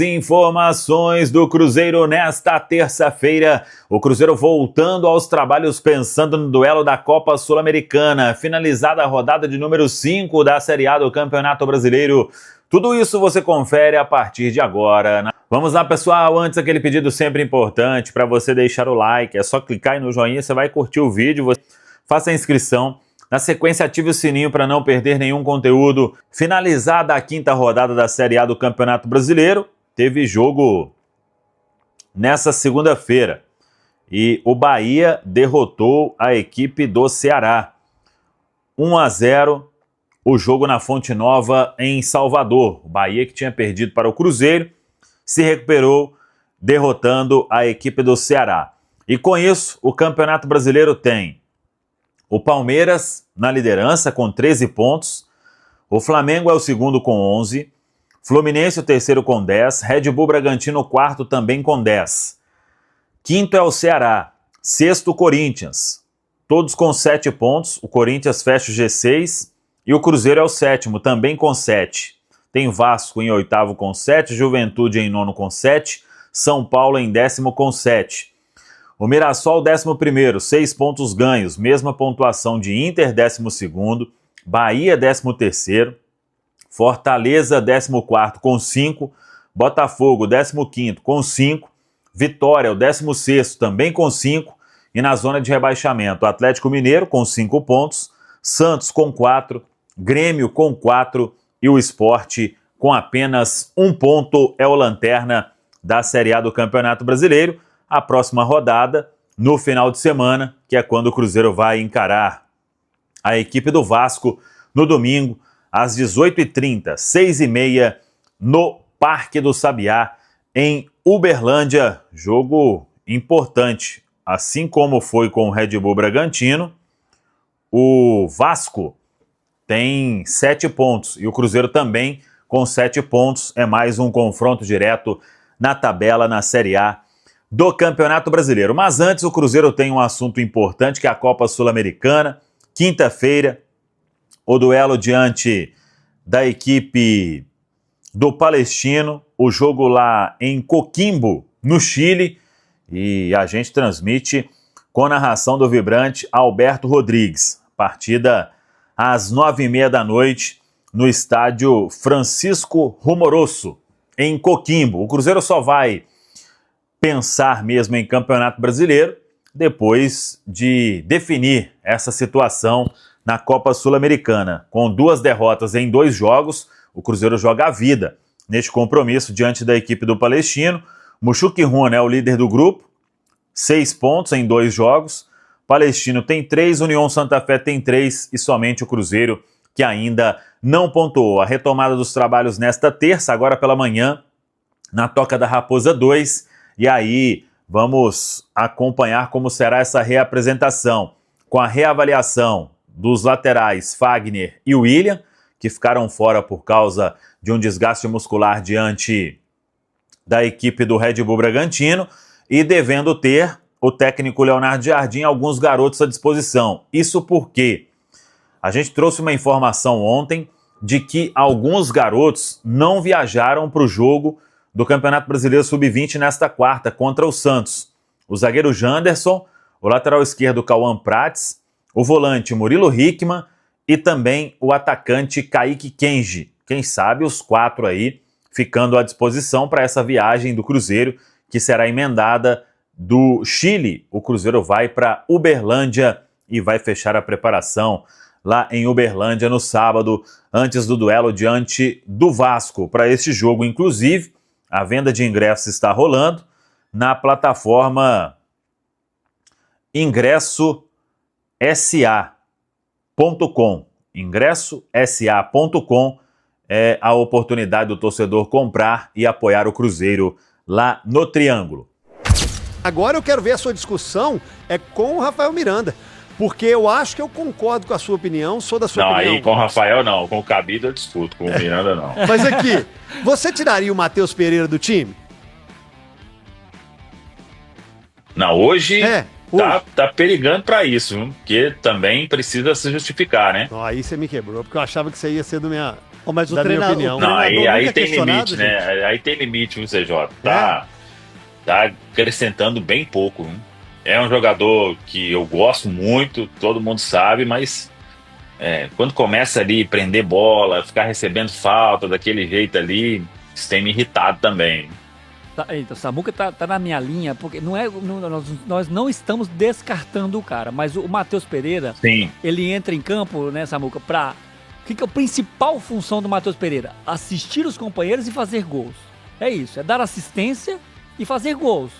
Informações do Cruzeiro nesta terça-feira. O Cruzeiro voltando aos trabalhos pensando no duelo da Copa Sul-Americana, finalizada a rodada de número 5 da Série A do Campeonato Brasileiro. Tudo isso você confere a partir de agora. Vamos lá, pessoal, antes aquele pedido sempre importante para você deixar o like, é só clicar aí no joinha, você vai curtir o vídeo, faça a inscrição. Na sequência, ative o sininho para não perder nenhum conteúdo. Finalizada a quinta rodada da Série A do Campeonato Brasileiro, teve jogo nessa segunda-feira e o Bahia derrotou a equipe do Ceará. 1-0, o jogo na Fonte Nova em Salvador. O Bahia, que tinha perdido para o Cruzeiro, se recuperou derrotando a equipe do Ceará. E com isso, o Campeonato Brasileiro tem o Palmeiras na liderança com 13 pontos, o Flamengo é o segundo com 11, Fluminense o terceiro com 10, Red Bull Bragantino o quarto também com 10. Quinto é o Ceará, sexto o Corinthians, todos com 7 pontos, o Corinthians fecha o G6 e o Cruzeiro é o sétimo, também com 7. Tem Vasco em oitavo com 7, Juventude em nono com 7, São Paulo em décimo com 7. O Mirassol, 11º, 6 pontos ganhos, mesma pontuação de Inter, 12º, Bahia, 13º, Fortaleza, 14º, com 5, Botafogo, 15º, com 5, Vitória, o 16º, também com 5, e na zona de rebaixamento, Atlético Mineiro, com 5 pontos, Santos, com 4, Grêmio, com 4, e o Sport, com apenas 1 ponto, é o lanterna da Série A do Campeonato Brasileiro. A próxima rodada, no final de semana, que é quando o Cruzeiro vai encarar a equipe do Vasco no domingo, às 18h30, 6h30, no Parque do Sabiá, em Uberlândia. Jogo importante. Assim como foi com o Red Bull Bragantino, o Vasco tem 7 pontos e o Cruzeiro também com 7 pontos. É mais um confronto direto na tabela na Série A do Campeonato Brasileiro. Mas antes, o Cruzeiro tem um assunto importante, que é a Copa Sul-Americana. Quinta-feira, o duelo diante da equipe do Palestino, o jogo lá em Coquimbo, no Chile, e a gente transmite com a narração do vibrante Alberto Rodrigues. Partida às 9h30 da noite, no estádio Francisco Rumoroso, em Coquimbo. O Cruzeiro só vai pensar mesmo em Campeonato Brasileiro depois de definir essa situação na Copa Sul-Americana. Com 2 derrotas em 2 jogos, o Cruzeiro joga a vida neste compromisso diante da equipe do Palestino. Muxuque Runa é o líder do grupo, 6 pontos em 2 jogos. Palestino tem 3, União Santa Fé tem 3 e somente o Cruzeiro que ainda não pontuou. A retomada dos trabalhos nesta terça, agora pela manhã, na Toca da Raposa 2, e aí vamos acompanhar como será essa reapresentação, com a reavaliação dos laterais Fagner e William, que ficaram fora por causa de um desgaste muscular diante da equipe do Red Bull Bragantino, e devendo ter o técnico Leonardo Jardim alguns garotos à disposição. Isso porque a gente trouxe uma informação ontem de que alguns garotos não viajaram para o jogo do Campeonato Brasileiro Sub-20 nesta quarta, contra o Santos. O zagueiro Janderson, o lateral esquerdo Cauã Prates, o volante Murilo Hickman e também o atacante Kaique Kenji. Quem sabe os 4 aí ficando à disposição para essa viagem do Cruzeiro, que será emendada do Chile. O Cruzeiro vai para Uberlândia e vai fechar a preparação lá em Uberlândia no sábado, antes do duelo diante do Vasco. Para este jogo, inclusive, a venda de ingressos está rolando na plataforma ingressosa.com. Ingressosa.com é a oportunidade do torcedor comprar e apoiar o Cruzeiro lá no Triângulo. Agora eu quero ver a sua discussão com o Rafael Miranda, porque eu acho que eu concordo com a sua opinião, sou da sua opinião. Não, aí com o Rafael não, com o Cabido eu discuto, com o Miranda não. Mas aqui, você tiraria o Matheus Pereira do time? Não, hoje tá perigando pra isso, viu? Porque também precisa se justificar, né? Não, aí você me quebrou, porque eu achava que você ia ser do minha... Mas o da minha treinador, opinião. Não, aí tem limite, gente. né? Aí tem limite, o CJ. Tá acrescentando bem pouco. Hein? É um jogador que eu gosto muito, todo mundo sabe, mas quando começa ali prender bola, ficar recebendo falta daquele jeito ali, isso tem me irritado também. Então, o Samuca tá na minha linha, porque nós não estamos descartando o cara, mas o Matheus Pereira, Sim. ele entra em campo, né, Samuca, o que é a principal função do Matheus Pereira? Assistir os companheiros e fazer gols. É isso, é dar assistência e fazer gols.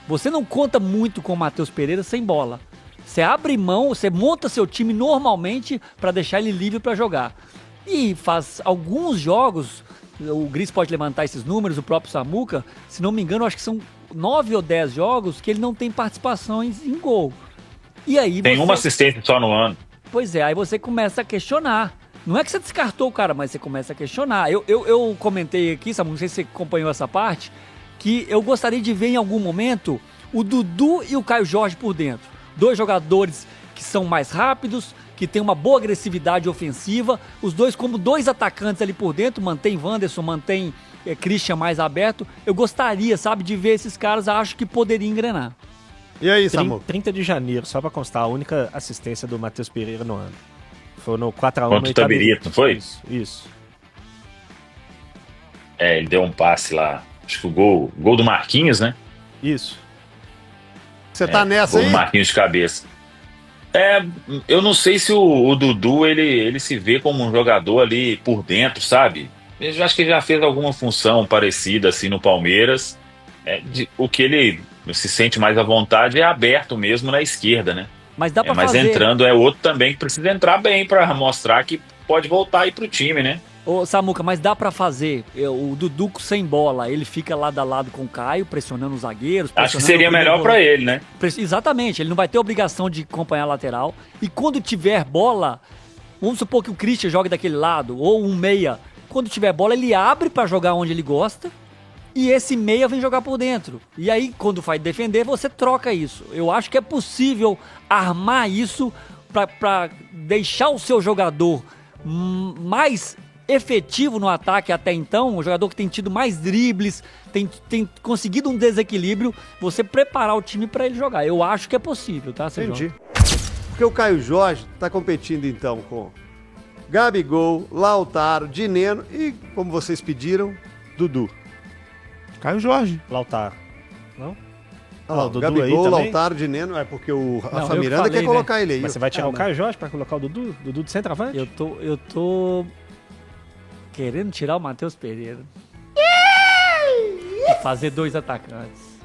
Você não conta muito com o Matheus Pereira sem bola. Você abre mão, você monta seu time normalmente para deixar ele livre para jogar. E faz alguns jogos, o Gris pode levantar esses números, o próprio Samuca, se não me engano, acho que são 9 ou 10 jogos que ele não tem participação em gol. E aí tem uma assistência só no ano. Pois é, aí você começa a questionar. Não é que você descartou o cara, mas você começa a questionar. Eu comentei aqui, Samuca, não sei se você acompanhou essa parte, que eu gostaria de ver em algum momento o Dudu e o Caio Jorge por dentro. 2 jogadores que são mais rápidos, que tem uma boa agressividade ofensiva, os dois como 2 atacantes ali por dentro, mantém Wanderson, mantém Christian mais aberto. Eu gostaria, sabe, de ver esses caras, acho que poderia engrenar. E aí, Samuca? 30 de janeiro, só pra constar, a única assistência do Matheus Pereira no ano. Foi no 4x1 contra o Itabirito, não foi? Isso. Ele deu um passe lá, acho que o gol do Marquinhos, né? Isso. Você tá nessa aí? Gol do Marquinhos de cabeça. Eu não sei se o Dudu, ele se vê como um jogador ali por dentro, sabe? Eu acho que ele já fez alguma função parecida assim no Palmeiras. O que ele se sente mais à vontade é aberto mesmo na esquerda, né? Mas dá pra mas fazer. entrando outro também que precisa entrar bem para mostrar que pode voltar aí pro time, né? Ô, Samuca, mas dá pra fazer. O Dudu sem bola, ele fica lado a lado com o Caio, pressionando os zagueiros. Acho que seria melhor pra ele, né? Exatamente, ele não vai ter obrigação de acompanhar a lateral. E quando tiver bola, vamos supor que o Christian jogue daquele lado, ou um meia. Quando tiver bola, ele abre pra jogar onde ele gosta. E esse meia vem jogar por dentro. E aí, quando vai defender, você troca isso. Eu acho que é possível armar isso pra deixar o seu jogador mais efetivo no ataque até então, um jogador que tem tido mais dribles, tem conseguido um desequilíbrio, você preparar o time para ele jogar. Eu acho que é possível, tá, Sérgio? Entendi. Porque o Caio Jorge tá competindo então com Gabigol, Lautaro, Dineno e, como vocês pediram, Dudu. Caio Jorge. Lautaro. Não? O Dudu Gabigol, aí Lautaro, Dineno, porque o Rafa Miranda falei, quer colocar ele aí. Mas você vai tirar o Caio Jorge pra colocar o Dudu? Dudu de centroavante? Eu tô querendo tirar o Matheus Pereira. E fazer 2 atacantes.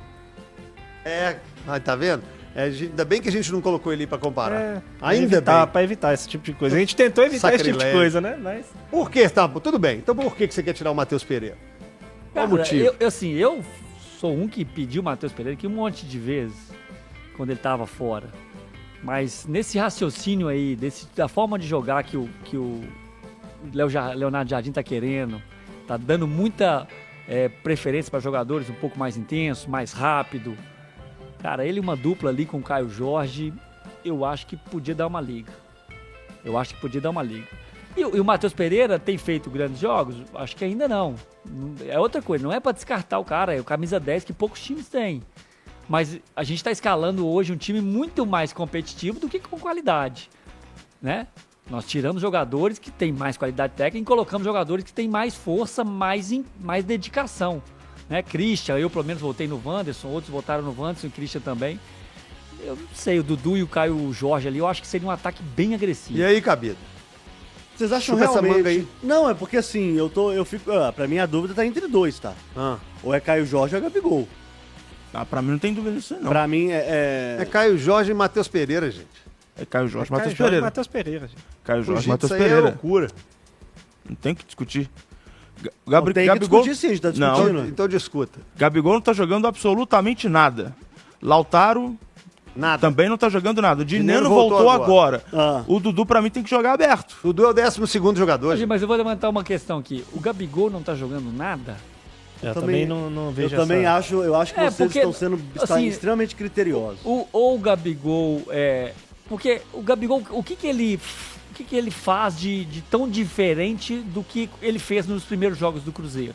Tá vendo? Ainda bem que a gente não colocou ele pra comparar. Ainda bem. Pra evitar esse tipo de coisa. A gente tentou evitar esse tipo de coisa, né? Mas... Por que, tá? Tudo bem. Então por que você quer tirar o Matheus Pereira? Qual o motivo? Eu sou um que pediu o Matheus Pereira aqui um monte de vezes, quando ele tava fora. Mas nesse raciocínio aí, da forma de jogar que o Leonardo Jardim tá querendo, tá dando muita preferência para jogadores um pouco mais intensos, mais rápido. Cara, ele uma dupla ali com o Caio Jorge, eu acho que podia dar uma liga. E o Matheus Pereira tem feito grandes jogos? Acho que ainda não. É outra coisa, não é para descartar o cara, é o camisa 10 que poucos times têm. Mas a gente está escalando hoje um time muito mais competitivo do que com qualidade, né? Nós tiramos jogadores que têm mais qualidade técnica e colocamos jogadores que têm mais força, mais dedicação. Né? Christian, eu pelo menos voltei no Wanderson, outros voltaram no Wanderson e Christian também. Eu não sei, o Dudu e o Caio Jorge ali, eu acho que seria um ataque bem agressivo. E aí, Cabido? Vocês acham Chupa realmente... essa manga aí. Não, é porque assim, eu fico... pra mim a dúvida tá entre 2, tá? Ou é Caio Jorge ou é Gabigol. Pra mim não tem dúvida disso, não. Pra mim É Caio Jorge e Matheus Pereira, gente. É Caio Jorge e Matheus Pereira. Matheus Pereira, gente. Caio Jorge e Gente, Matheus isso aí é Pereira. loucura. Não tem que discutir. Não tem que Gabigol... discutir sim, a gente tá discutindo. Então discuta. Gabigol não tá jogando absolutamente nada. Lautaro Nada. também não tá jogando nada. O Dineno Dineno voltou voltou agora. Ah. O Dudu, pra mim, tem que jogar aberto. Dudu é o 12º jogador. Mas eu vou levantar uma questão aqui. O Gabigol não tá jogando nada? Eu também não Eu vejo também essa... acho, eu acho que vocês porque, estão sendo assim, extremamente criteriosos. Ou o Gabigol Porque o Gabigol, o que ele faz de tão diferente do que ele fez nos primeiros jogos do Cruzeiro?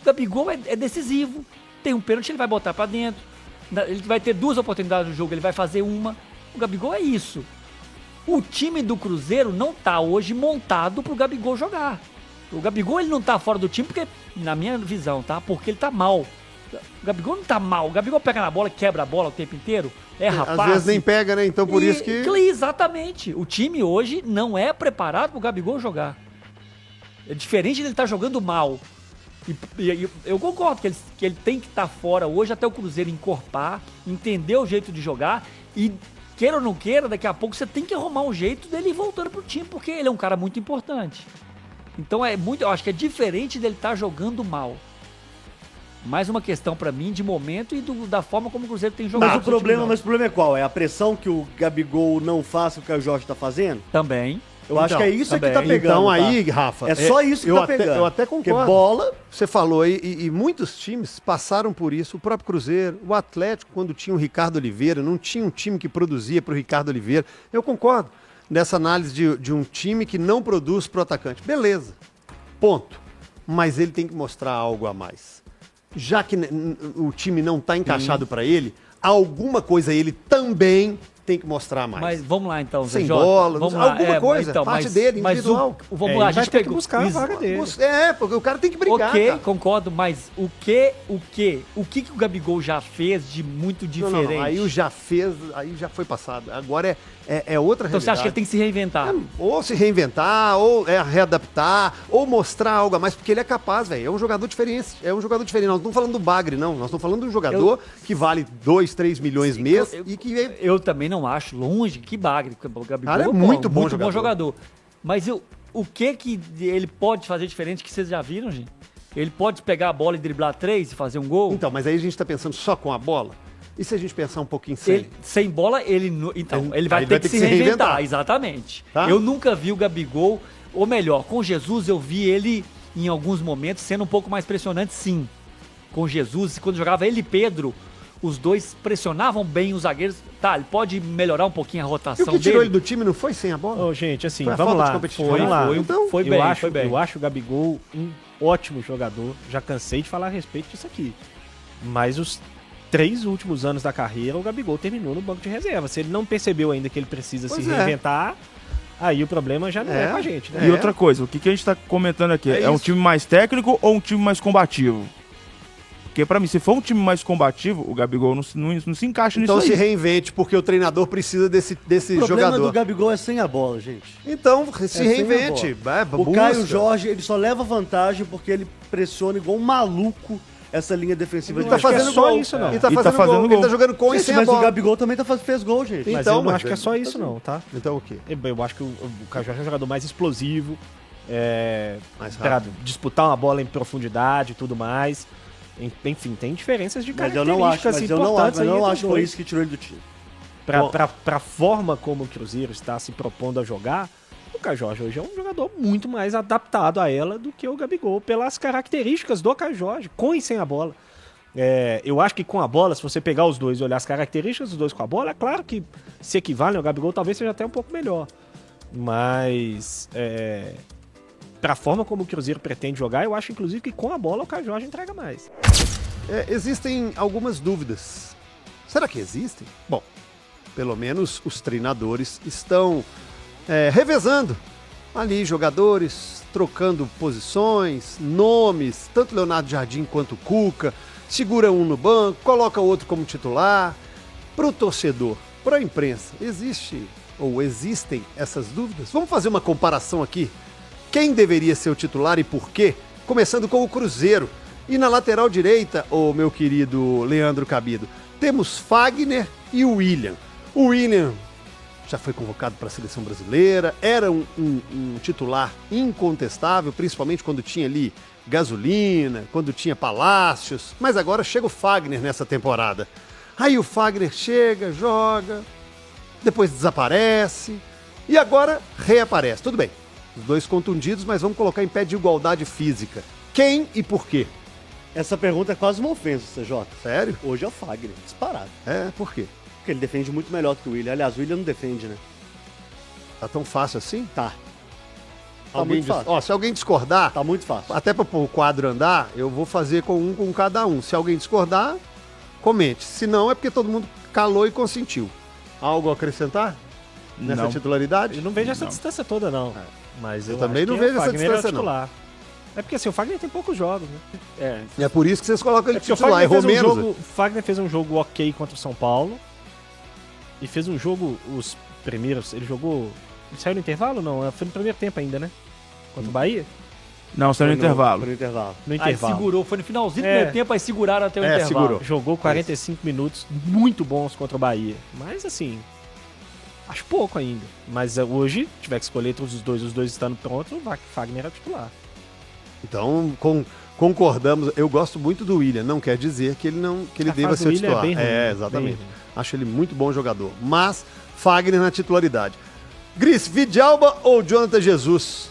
O Gabigol é decisivo. Tem um pênalti, ele vai botar pra dentro. Ele vai ter 2 oportunidades no jogo, ele vai fazer uma. O Gabigol é isso. O time do Cruzeiro não tá hoje montado pro Gabigol jogar. O Gabigol ele não tá fora do time porque, na minha visão, tá? Porque ele tá mal. O Gabigol não tá mal. O Gabigol pega na bola, quebra a bola o tempo inteiro. Rapaz. Às vezes nem pega, né? Então por isso que... Exatamente. O time hoje não é preparado pro Gabigol jogar. É diferente dele estar jogando mal. E eu concordo que ele tem que estar fora hoje até o Cruzeiro encorpar, entender o jeito de jogar e, queira ou não queira, daqui a pouco você tem que arrumar um jeito dele ir voltando pro time, porque ele é um cara muito importante. Então eu acho que é diferente dele estar jogando mal. Mais uma questão pra mim de momento e da forma como o Cruzeiro tem jogado. Mas o problema é qual? É a pressão que o Gabigol não faz o que o Jorge tá fazendo? Também. Eu acho que é isso que tá pegando. Então aí, Rafa... É só isso que tá pegando. Eu até concordo. Porque bola... Você falou aí, e muitos times passaram por isso. O próprio Cruzeiro, o Atlético, quando tinha o Ricardo Oliveira, não tinha um time que produzia pro Ricardo Oliveira. Eu concordo nessa análise de um time que não produz pro atacante. Beleza. Ponto. Mas ele tem que mostrar algo a mais. Já que o time não está encaixado para ele, alguma coisa ele também tem que mostrar mais. Mas vamos lá então, Zé Sem Jota. bola, Vamos lá. alguma coisa, então, parte dele, individual. Vamos lá, a gente tem que buscar a vaga dele. Porque o cara tem que brigar, Ok, cara. concordo, mas o que o Gabigol já fez de muito diferente? Não, aí o já fez, aí já foi passado. Agora é outra Então realidade. você acha que ele tem que se reinventar? Ou se reinventar, ou readaptar, ou mostrar algo a mais, porque ele é capaz, velho. É um jogador diferente. Nós não estamos falando do Bagre, não. Nós estamos falando de um jogador que vale 2, 3 milhões mês e que... Eu também não acho longe que Bagre. O Gabigol Cara, é muito bom jogador. Mas o que ele pode fazer diferente que vocês já viram, gente? Ele pode pegar a bola e driblar 3 e fazer um gol? Então, mas aí a gente tá pensando só com a bola? E se a gente pensar um pouquinho sem? Sem bola, ele vai ter que se reinventar. Exatamente. Tá? Eu nunca vi o Gabigol, ou melhor, com Jesus eu vi ele em alguns momentos sendo um pouco mais pressionante, sim. Com Jesus, quando jogava ele e Pedro, os dois pressionavam bem os zagueiros. Tá, ele pode melhorar um pouquinho a rotação E o que dele. tirou ele do time não foi sem a bola? Ô, gente, assim, Foi a vamos falta de lá. competitividade? Vamos lá. Então, Foi bem. Eu acho o Gabigol um ótimo jogador. Já cansei de falar a respeito disso aqui. Mas os 3 últimos anos da carreira, o Gabigol terminou no banco de reserva. Se ele não percebeu ainda que ele precisa se reinventar, aí o problema já não é com a gente, né? E outra coisa, o que a gente tá comentando aqui? É um time mais técnico ou um time mais combativo? Porque pra mim, se for um time mais combativo, o Gabigol não se encaixa nisso Então aí. se reinvente, porque o treinador precisa desse O problema jogador. do Gabigol é sem a bola, gente. Então, se sem a reinvente. bola. O Caio Jorge, ele só leva vantagem porque ele pressiona igual um maluco essa linha defensiva Ele de tá acho que é fazendo só gol. isso, não. Ele tá E tá fazendo fazendo gol. gol. Ele tá jogando com e Gente, sem a mas o bola. Gabigol também fez gol, gente. Então, Mas eu não mas acho que é só isso, não, tá? Então o quê? Eu acho que o Caio Jorge é um jogador mais explosivo, Mais pra rápido. disputar uma bola em profundidade e tudo mais. Enfim, tem diferenças de Mas eu não acho, características mas eu não importantes acho, aí entre que os foi dois. isso que tirou ele do time. Pra forma como o Cruzeiro está se propondo a jogar, o Caio Jorge hoje é um jogador muito mais adaptado a ela do que o Gabigol, pelas características do Caio Jorge, com e sem a bola. Eu acho que com a bola, se você pegar os dois e olhar as características dos dois com a bola, é claro que se equivalem ao Gabigol, talvez seja até um pouco melhor. Mas, pra forma como o Cruzeiro pretende jogar, eu acho inclusive que com a bola o Caio Jorge entrega mais. Existem algumas dúvidas. Será que existem? Bom, pelo menos os treinadores estão revezando ali jogadores, trocando posições, nomes, tanto Leonardo Jardim quanto Cuca, segura um no banco, coloca outro como titular. Para o torcedor, para a imprensa, existem essas dúvidas? Vamos fazer uma comparação aqui. Quem deveria ser o titular e por quê? Começando com o Cruzeiro. E na lateral direita, meu querido Leandro Cabido, temos Fagner e o William. O William já foi convocado para a seleção brasileira, era um titular incontestável, principalmente quando tinha ali Gasolina, quando tinha Palácios, mas agora chega o Fagner nessa temporada. Aí o Fagner chega, joga, depois desaparece e agora reaparece. Tudo bem, os dois contundidos, mas vamos colocar em pé de igualdade física. Quem e por quê? Essa pergunta é quase uma ofensa, CJ. Sério? Hoje é o Fagner, disparado. Por quê? Porque ele defende muito melhor do que o William. Aliás, o William não defende, né? Tá tão fácil assim? Tá. Tá Alguém muito fácil. Ó, se alguém discordar, Tá muito fácil. até para o quadro andar, eu vou fazer com cada um. Se alguém discordar, comente. Se não, é porque todo mundo calou e consentiu. Algo a acrescentar nessa Não. titularidade? Eu não vejo essa distância toda, não. Mas Eu eu também acho não que vejo o essa Fagner é o distância, não. titular. É porque assim, o Fagner tem poucos jogos, né? É por isso que vocês colocam ele É porque o titular. Fagner Errou fez um menos. jogo, Fagner fez um jogo ok contra o São Paulo. E fez um jogo, os primeiros, ele jogou... Ele saiu no intervalo? Não, foi no primeiro tempo ainda, né? Contra o Bahia? Não, saiu no intervalo. Foi no intervalo. No Aí intervalo. segurou, foi no finalzinho do É. primeiro tempo, aí seguraram até o É, intervalo. segurou. Jogou 45 minutos muito bons contra o Bahia. Mas assim, acho pouco ainda. Mas hoje, tiver que escolher entre os dois estando prontos, o Fagner é titular. Então, concordamos. Eu gosto muito do William. Não quer dizer que ele A deva fase ser do William titular. é bem ruim, Exatamente. bem ruim. Acho ele muito bom jogador. Mas Fagner na titularidade. Gris, Vidalba ou Jonathan Jesus?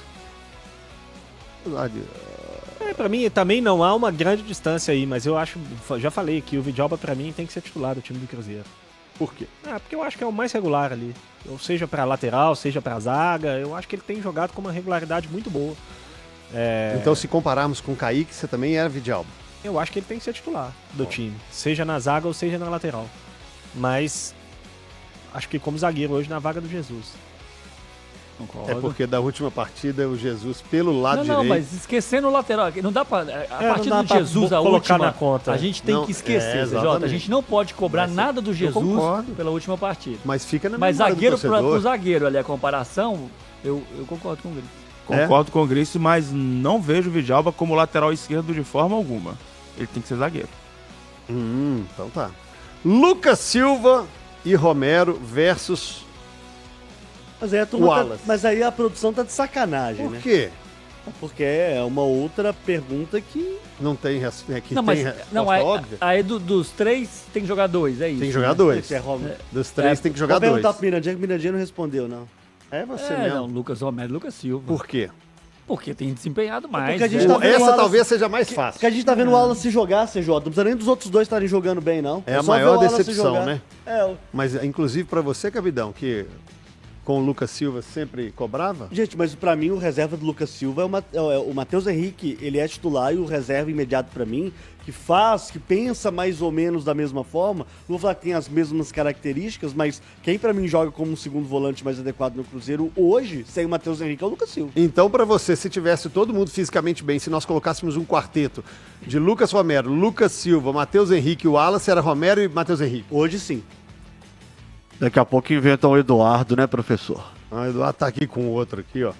Pra mim também não há uma grande distância aí, mas eu acho, já falei que o Vidalba pra mim tem que ser titular do time do Cruzeiro. Por quê? Porque eu acho que é o mais regular ali. Ou seja pra lateral, seja pra zaga, eu acho que ele tem jogado com uma regularidade muito boa. Então, se compararmos com o Kaique, você também era Vidalba. Eu acho que ele tem que ser titular do time, seja na zaga ou seja na lateral. Mas acho que como zagueiro hoje na vaga do Jesus. Concordo. É porque da última partida o Jesus pelo lado Não, direito. não, mas esquecendo o lateral, não dá pra. A não partida dá do pra Jesus, a colocar última, na conta. a gente tem Não, que esquecer, CJ. A exatamente. gente não pode cobrar Mas nada do Jesus concordo. pela última partida. Mas fica na Mas memória zagueiro do torcedor. pro zagueiro ali, a comparação, eu concordo com o Grito. Concordo com o Grace, mas não vejo o Vidalba como lateral esquerdo de forma alguma. Ele tem que ser zagueiro. Então tá. Lucas Silva e Romero versus... Mas aí, a turma Wallace. mas aí a produção tá de sacanagem, Por né? quê? Porque é uma outra pergunta que... Não tem, que Não, tem mas resposta não, aí, óbvia? aí dos três tem que jogar dois, é isso. Tem que jogar dois. É, Rom... Dos três tem que jogar Vou dois. perguntar pro Mirandinha, que o Mirandinha não respondeu, não. É você É, mesmo. não, Lucas Romero e Lucas Silva. Por quê? Porque tem desempenhado mais. Porque a gente né? tá vendo Essa Wallace- talvez seja mais fácil. Porque a gente tá vendo o Wallace jogar, CJ. Não precisa nem dos outros dois estarem jogando bem, não. É a só ver maior o Wallace decepção, jogar. né? Mas, inclusive, pra você, Capitão, que com o Lucas Silva sempre cobrava? Gente, mas pra mim o reserva do Lucas Silva é o Matheus Henrique, ele é titular e o reserva imediato pra mim, que pensa mais ou menos da mesma forma. Não vou falar que tem as mesmas características, mas quem pra mim joga como um segundo volante mais adequado no Cruzeiro hoje, sem o Matheus Henrique, é o Lucas Silva. Então, pra você, se tivesse todo mundo fisicamente bem, se nós colocássemos um quarteto de Lucas Romero, Lucas Silva, Matheus Henrique e Wallace, era Romero e Matheus Henrique. Hoje sim. Daqui a pouco inventam o Eduardo, né, professor? O Eduardo tá aqui com o outro aqui, ó.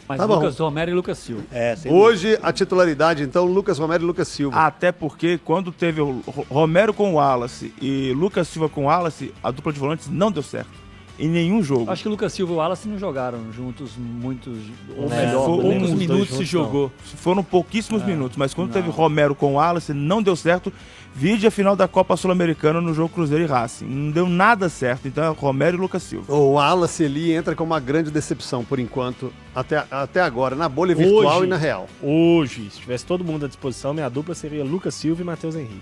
Mas Tá bom. Lucas Romero e Lucas Silva. Sem Hoje, a titularidade, então, Lucas Romero e Lucas Silva. Até porque quando teve o Romero com o Wallace e Lucas Silva com o Wallace, a dupla de volantes não deu certo. Em nenhum jogo. Acho que o Lucas Silva e o Wallace não jogaram juntos muitos. Ou É, melhor, foi poucos os dois minutos se juntos, jogou. Foram pouquíssimos minutos, mas quando não. teve Romero com o Wallace, não deu certo. Vide a final da Copa Sul-Americana no jogo Cruzeiro e Racing. Não deu nada certo. Então é Romero e Lucas Silva. O Wallace ali entra como uma grande decepção, por enquanto, até agora, na bolha virtual Hoje. e na real. Hoje, se tivesse todo mundo à disposição, minha dupla seria Lucas Silva e Matheus Henrique.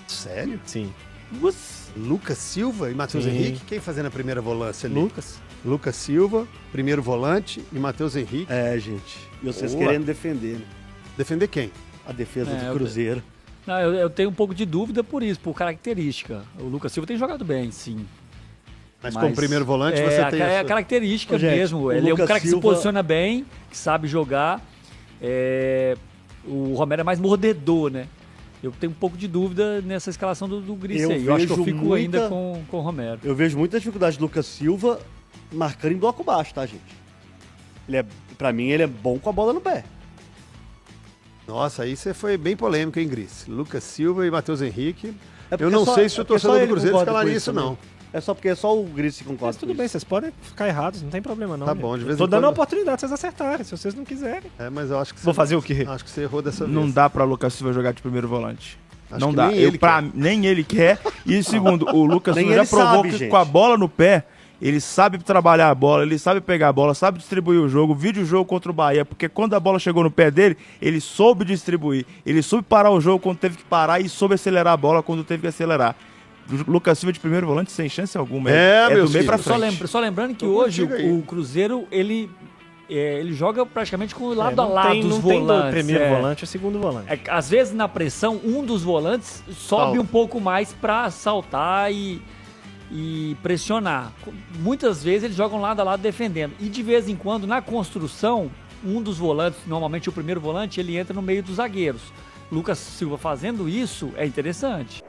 Sério? Sim. Lucas Silva e Matheus Sim. Henrique? Quem fazendo a primeira volância ali? Lucas. Lucas Silva, primeiro volante, e Matheus Henrique. É, gente. E vocês Boa. querendo defender, né? Defender quem? A defesa É, do eu- Cruzeiro. Não, eu tenho um pouco de dúvida por isso, por característica. O Lucas Silva tem jogado bem, sim. Mas como primeiro volante você tem É a a sua... característica Ô, gente, mesmo. o Ele é um Lucas cara que se Silva- posiciona bem, que sabe jogar. O Romero é mais mordedor, né? Eu tenho um pouco de dúvida nessa escalação do Gris Eu aí. Eu acho que eu vejo fico muita- ainda com o Romero. Eu vejo muita dificuldade do Lucas Silva marcando em bloco baixo, tá, gente? Pra mim, ele é bom com a bola no pé. Nossa, aí você foi bem polêmico, hein, Gris? Lucas Silva e Matheus Henrique. É porque Eu não só- sei se o é porque só torcedor do ele Cruzeiro concorda escalaria com isso, também. não. É só porque é só o Gris que concorda Mas tudo com bem, isso. vocês podem ficar errados, não tem problema não. Tá gente. bom, de vez Tô em dando a quando- oportunidade de vocês acertarem, se vocês não quiserem. É, mas eu acho que Vou fazer o quê? Acho que você errou dessa vez. Não dá pra Lucas Silva jogar de primeiro volante. Acho não que dá. nem ele Nem ele quer. E segundo, o Lucas Nem Silva já ele provou sabe, que gente. com a bola no pé, ele sabe trabalhar a bola, ele sabe pegar a bola, sabe distribuir o jogo. Vídeo o jogo contra o Bahia, porque quando a bola chegou no pé dele, ele soube distribuir. Ele soube parar o jogo quando teve que parar e soube acelerar a bola quando teve que acelerar. Lucas Silva de primeiro volante sem chance alguma. É, meu do meio filho. pra frente. Só lembrando que Tô hoje contigo aí. o Cruzeiro, ele joga praticamente com o lado a não lado tem, dos não tem volantes. do primeiro volante a segundo volante. Às vezes na pressão, um dos volantes sobe Salta. um pouco mais pra saltar e pressionar. Muitas vezes eles jogam lado a lado defendendo. E de vez em quando, na construção, um dos volantes, normalmente o primeiro volante, ele entra no meio dos zagueiros. Lucas Silva fazendo isso é interessante.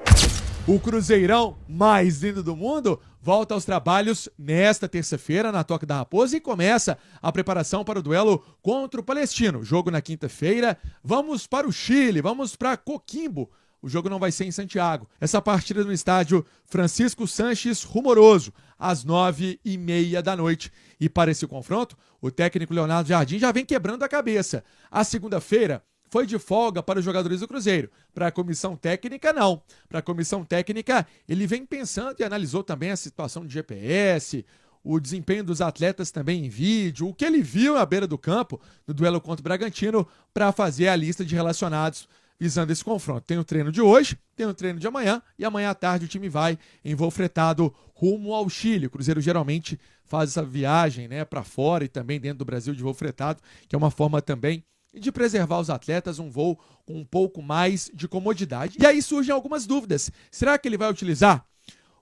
O Cruzeirão mais lindo do mundo volta aos trabalhos nesta terça-feira na Toca da Raposa e começa a preparação para o duelo contra o Palestino. Jogo na quinta-feira. Vamos para o Chile, vamos para Coquimbo. O jogo não vai ser em Santiago. Essa partida no estádio Francisco Sanches Rumoroso, às 9h30 da noite. E para esse confronto, o técnico Leonardo Jardim já vem quebrando a cabeça. A segunda-feira foi de folga para os jogadores do Cruzeiro. Para a comissão técnica, não. Para a comissão técnica, ele vem pensando e analisou também a situação de GPS, o desempenho dos atletas também em vídeo, o que ele viu à beira do campo no duelo contra o Bragantino para fazer a lista de relacionados visando esse confronto. Tem o treino de hoje, tem o treino de amanhã e amanhã à tarde o time vai em voo fretado rumo ao Chile. O Cruzeiro geralmente faz essa viagem, né, para fora e também dentro do Brasil de voo fretado, que é uma forma também de preservar os atletas, um voo com um pouco mais de comodidade. E aí surgem algumas dúvidas. Será que ele vai utilizar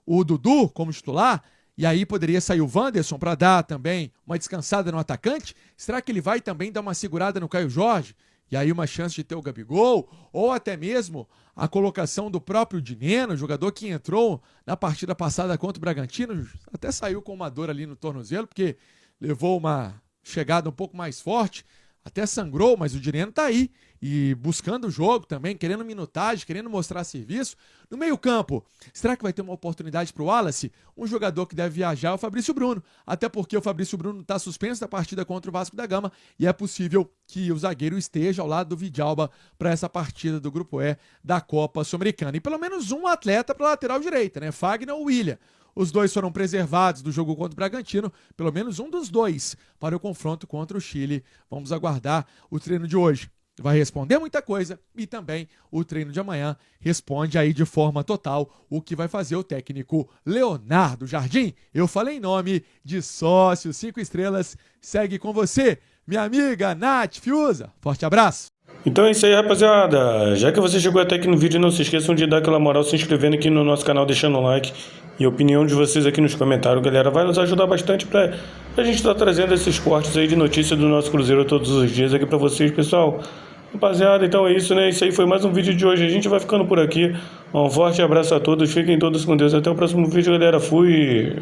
o Dudu como titular? E aí poderia sair o Wanderson para dar também uma descansada no atacante? Será que ele vai também dar uma segurada no Caio Jorge? E aí uma chance de ter o Gabigol? Ou até mesmo a colocação do próprio Dineno, jogador que entrou na partida passada contra o Bragantino, até saiu com uma dor ali no tornozelo, porque levou uma chegada um pouco mais forte, até sangrou, mas o Dineno tá aí e buscando o jogo também, querendo minutagem, querendo mostrar serviço. No meio-campo, será que vai ter uma oportunidade para o Wallace? Um jogador que deve viajar é o Fabrício Bruno, até porque o Fabrício Bruno está suspenso da partida contra o Vasco da Gama e é possível que o zagueiro esteja ao lado do Vidalba para essa partida do Grupo E da Copa Sul-Americana. E pelo menos um atleta para a lateral direita, né? Fagner ou William. Os dois foram preservados do jogo contra o Bragantino, pelo menos um dos dois, para o confronto contra o Chile. Vamos aguardar o treino de hoje. Vai responder muita coisa e também o treino de amanhã responde aí de forma total o que vai fazer o técnico Leonardo Jardim. Eu falei em nome de Sócio 5 Estrelas. Segue com você, minha amiga Nath Fiuza. Forte abraço. Então é isso aí, rapaziada. Já que você chegou até aqui no vídeo, não se esqueçam de dar aquela moral se inscrevendo aqui no nosso canal, deixando um like e a opinião de vocês aqui nos comentários, galera. Vai nos ajudar bastante pra gente estar trazendo esses cortes aí de notícia do nosso Cruzeiro todos os dias aqui pra vocês, pessoal. Rapaziada, então é isso, né? Isso aí foi mais um vídeo de hoje. A gente vai ficando por aqui. Um forte abraço a todos. Fiquem todos com Deus. Até o próximo vídeo, galera. Fui!